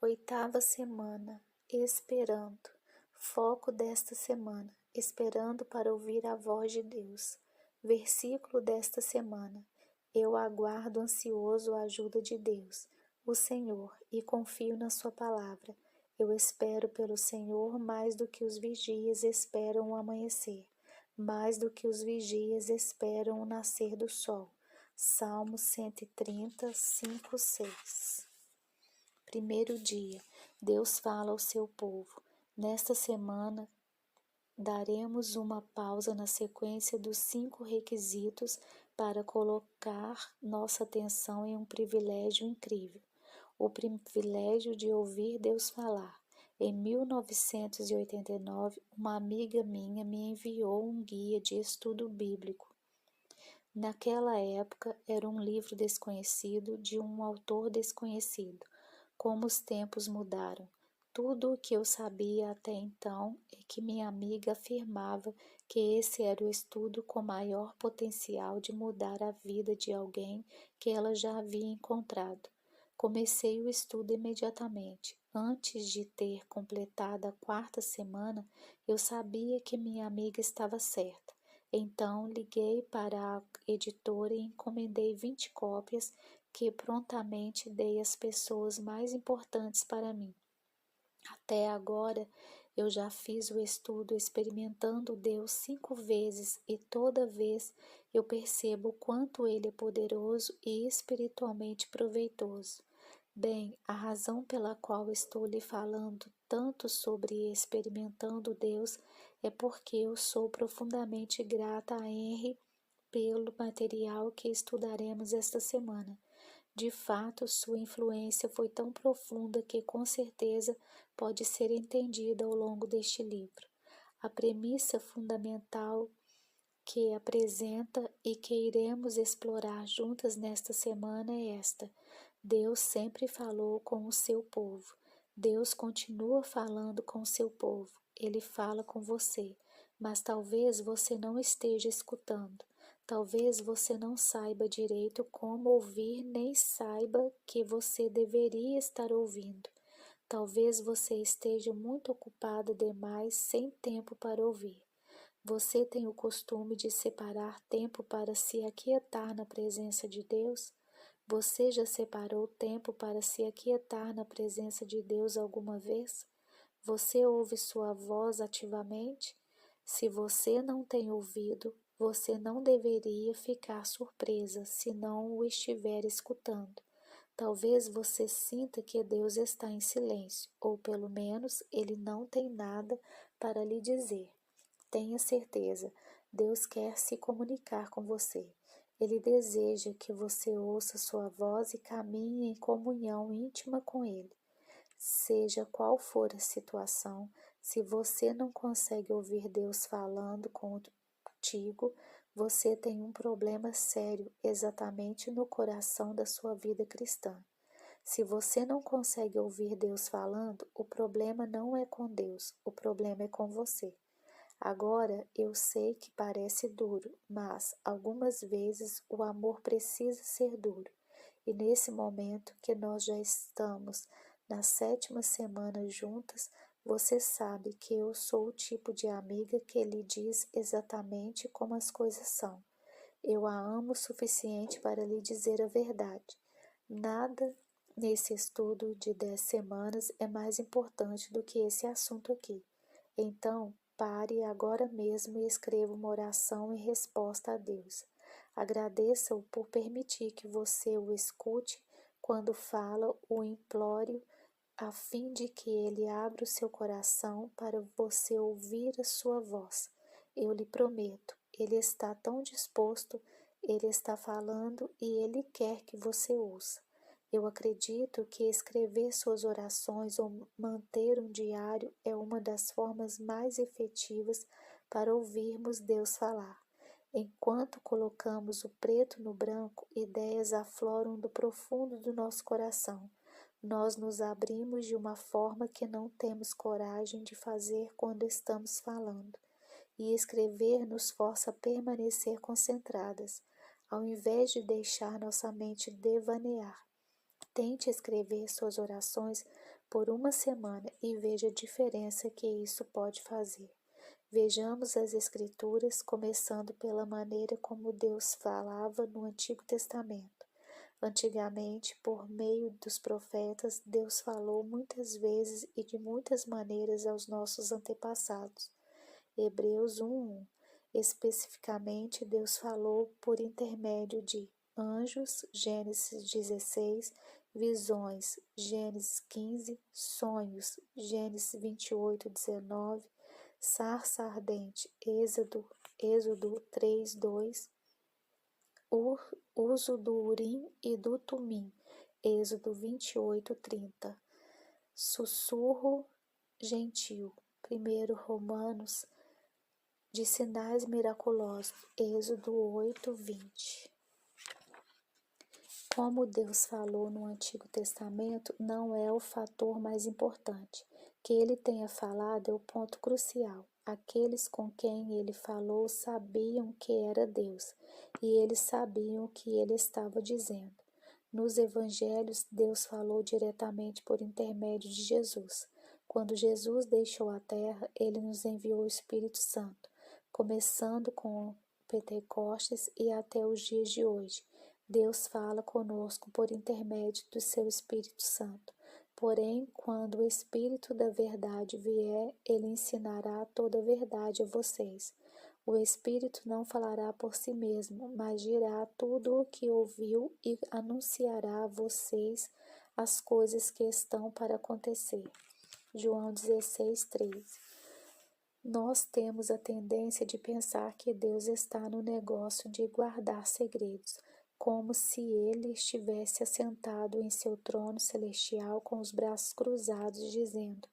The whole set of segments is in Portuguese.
Oitava semana, esperando. Foco desta semana, esperando para ouvir a voz de Deus. Versículo desta semana. Eu aguardo ansioso a ajuda de Deus, o Senhor, e confio na sua palavra. Eu espero pelo Senhor mais do que os vigias esperam o amanhecer, mais do que os vigias esperam o nascer do sol. Salmo 130, 5, 6. Primeiro dia, Deus fala ao seu povo. Nesta semana, daremos uma pausa na sequência dos 5 requisitos para colocar nossa atenção em um privilégio incrível. O privilégio de ouvir Deus falar. Em 1989, uma amiga minha me enviou um guia de estudo bíblico. Naquela época, era um livro desconhecido de um autor desconhecido. Como os tempos mudaram. Tudo o que eu sabia até então é que minha amiga afirmava que esse era o estudo com maior potencial de mudar a vida de alguém que ela já havia encontrado. Comecei o estudo imediatamente. Antes de ter completado a 4ª semana, eu sabia que minha amiga estava certa. Então, liguei para a editora e encomendei 20 cópias que prontamente dei às pessoas mais importantes para mim. Até agora, eu já fiz o estudo experimentando Deus 5 vezes e toda vez eu percebo o quanto Ele é poderoso e espiritualmente proveitoso. Bem, a razão pela qual estou lhe falando tanto sobre experimentando Deus é porque eu sou profundamente grata a Henry pelo material que estudaremos esta semana. De fato, sua influência foi tão profunda que com certeza pode ser entendida ao longo deste livro. A premissa fundamental que apresenta e que iremos explorar juntas nesta semana é esta: Deus sempre falou com o seu povo. Deus continua falando com o seu povo. Ele fala com você, mas talvez você não esteja escutando. Talvez você não saiba direito como ouvir, nem saiba que você deveria estar ouvindo. Talvez você esteja muito ocupado demais, sem tempo para ouvir. Você tem o costume de separar tempo para se aquietar na presença de Deus? Você já separou tempo para se aquietar na presença de Deus alguma vez? Você ouve sua voz ativamente? Se você não tem ouvido, você não deveria ficar surpresa se não o estiver escutando. Talvez você sinta que Deus está em silêncio, ou pelo menos Ele não tem nada para lhe dizer. Tenha certeza, Deus quer se comunicar com você. Ele deseja que você ouça sua voz e caminhe em comunhão íntima com Ele. Seja qual for a situação, se você não consegue ouvir Deus falando contigo, você tem um problema sério exatamente no coração da sua vida cristã. Se você não consegue ouvir Deus falando, o problema não é com Deus, o problema é com você. Agora, eu sei que parece duro, mas algumas vezes o amor precisa ser duro. E nesse momento que nós já estamos na 7ª semana juntas, você sabe que eu sou o tipo de amiga que lhe diz exatamente como as coisas são. Eu a amo o suficiente para lhe dizer a verdade. Nada nesse estudo de 10 semanas é mais importante do que esse assunto aqui. Então, pare agora mesmo e escreva uma oração em resposta a Deus. Agradeça-o por permitir que você o escute quando fala o implore, a fim de que ele abra o seu coração para você ouvir a sua voz. Eu lhe prometo, ele está tão disposto, ele está falando e ele quer que você ouça. Eu acredito que escrever suas orações ou manter um diário é uma das formas mais efetivas para ouvirmos Deus falar. Enquanto colocamos o preto no branco, ideias afloram do profundo do nosso coração. Nós nos abrimos de uma forma que não temos coragem de fazer quando estamos falando. E escrever nos força a permanecer concentradas, ao invés de deixar nossa mente devanear. Tente escrever suas orações por uma semana e veja a diferença que isso pode fazer. Vejamos as Escrituras, começando pela maneira como Deus falava no Antigo Testamento. Antigamente, por meio dos profetas, Deus falou muitas vezes e de muitas maneiras aos nossos antepassados. Hebreus 1:1. Especificamente, Deus falou por intermédio de anjos, Gênesis 16, visões, Gênesis 15, sonhos, Gênesis 28:19, sarça ardente, Êxodo 3:2, uso do Urim e do Tumim, Êxodo 28:30, sussurro gentil, 1 Romanos, de sinais miraculosos, Êxodo 8:20. Como Deus falou no Antigo Testamento não é o fator mais importante. Que ele tenha falado é o ponto crucial. Aqueles com quem ele falou sabiam que era Deus, e eles sabiam o que ele estava dizendo. Nos evangelhos, Deus falou diretamente por intermédio de Jesus. Quando Jesus deixou a terra, ele nos enviou o Espírito Santo, começando com Pentecostes e até os dias de hoje. Deus fala conosco por intermédio do seu Espírito Santo. Porém, quando o Espírito da verdade vier, ele ensinará toda a verdade a vocês. O Espírito não falará por si mesmo, mas dirá tudo o que ouviu e anunciará a vocês as coisas que estão para acontecer. João 16:13. Nós temos a tendência de pensar que Deus está no negócio de guardar segredos, como se ele estivesse assentado em seu trono celestial com os braços cruzados, dizendo: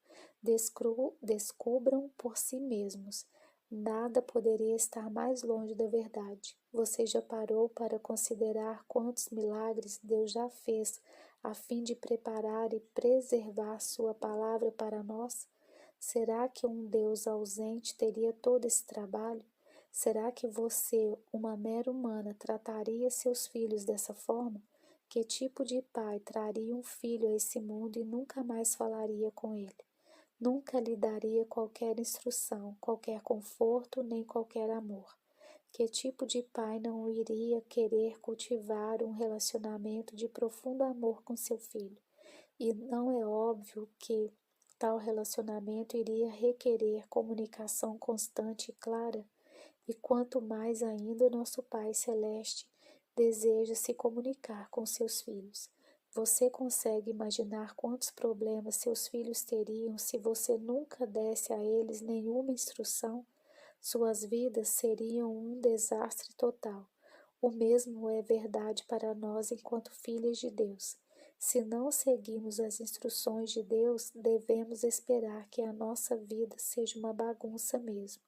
descubram por si mesmos. Nada poderia estar mais longe da verdade. Você já parou para considerar quantos milagres Deus já fez a fim de preparar e preservar sua palavra para nós? Será que um Deus ausente teria todo esse trabalho? Será que você, uma mera humana, trataria seus filhos dessa forma? Que tipo de pai traria um filho a esse mundo e nunca mais falaria com ele? Nunca lhe daria qualquer instrução, qualquer conforto, nem qualquer amor? Que tipo de pai não iria querer cultivar um relacionamento de profundo amor com seu filho? E não é óbvio que tal relacionamento iria requerer comunicação constante e clara? E quanto mais ainda nosso Pai Celeste deseja se comunicar com seus filhos. Você consegue imaginar quantos problemas seus filhos teriam se você nunca desse a eles nenhuma instrução? Suas vidas seriam um desastre total. O mesmo é verdade para nós enquanto filhas de Deus. Se não seguirmos as instruções de Deus, devemos esperar que a nossa vida seja uma bagunça mesmo.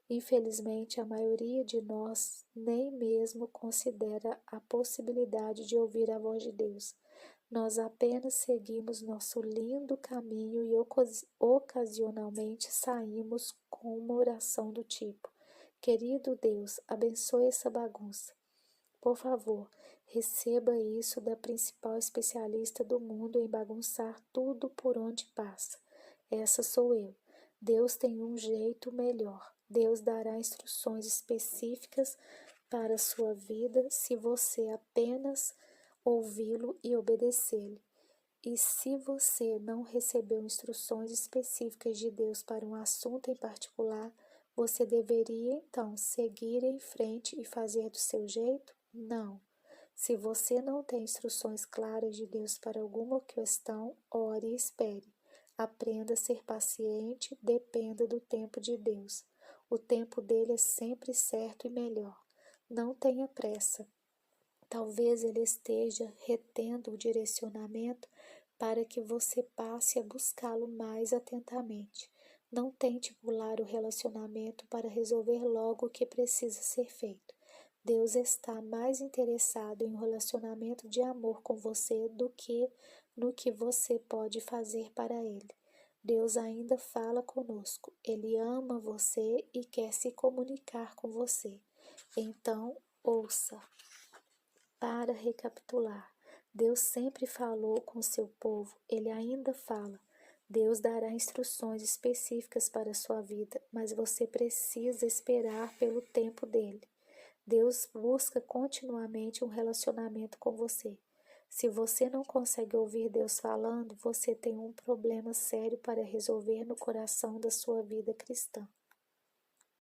Infelizmente, a maioria de nós nem mesmo considera a possibilidade de ouvir a voz de Deus. Nós apenas seguimos nosso lindo caminho e ocasionalmente saímos com uma oração do tipo: Querido Deus, abençoe essa bagunça. Por favor, receba isso da principal especialista do mundo em bagunçar tudo por onde passa. Essa sou eu. Deus tem um jeito melhor. Deus dará instruções específicas para a sua vida se você apenas ouvi-lo e obedecê-lo. E se você não recebeu instruções específicas de Deus para um assunto em particular, você deveria então seguir em frente e fazer do seu jeito? Não. Se você não tem instruções claras de Deus para alguma questão, ore e espere. Aprenda a ser paciente, dependa do tempo de Deus. O tempo dele é sempre certo e melhor. Não tenha pressa. Talvez ele esteja retendo o direcionamento para que você passe a buscá-lo mais atentamente. Não tente pular o relacionamento para resolver logo o que precisa ser feito. Deus está mais interessado em um relacionamento de amor com você do que no que você pode fazer para Ele. Deus ainda fala conosco. Ele ama você e quer se comunicar com você. Então, ouça. Para recapitular, Deus sempre falou com seu povo, ele ainda fala. Deus dará instruções específicas para a sua vida, mas você precisa esperar pelo tempo dele. Deus busca continuamente um relacionamento com você. Se você não consegue ouvir Deus falando, você tem um problema sério para resolver no coração da sua vida cristã.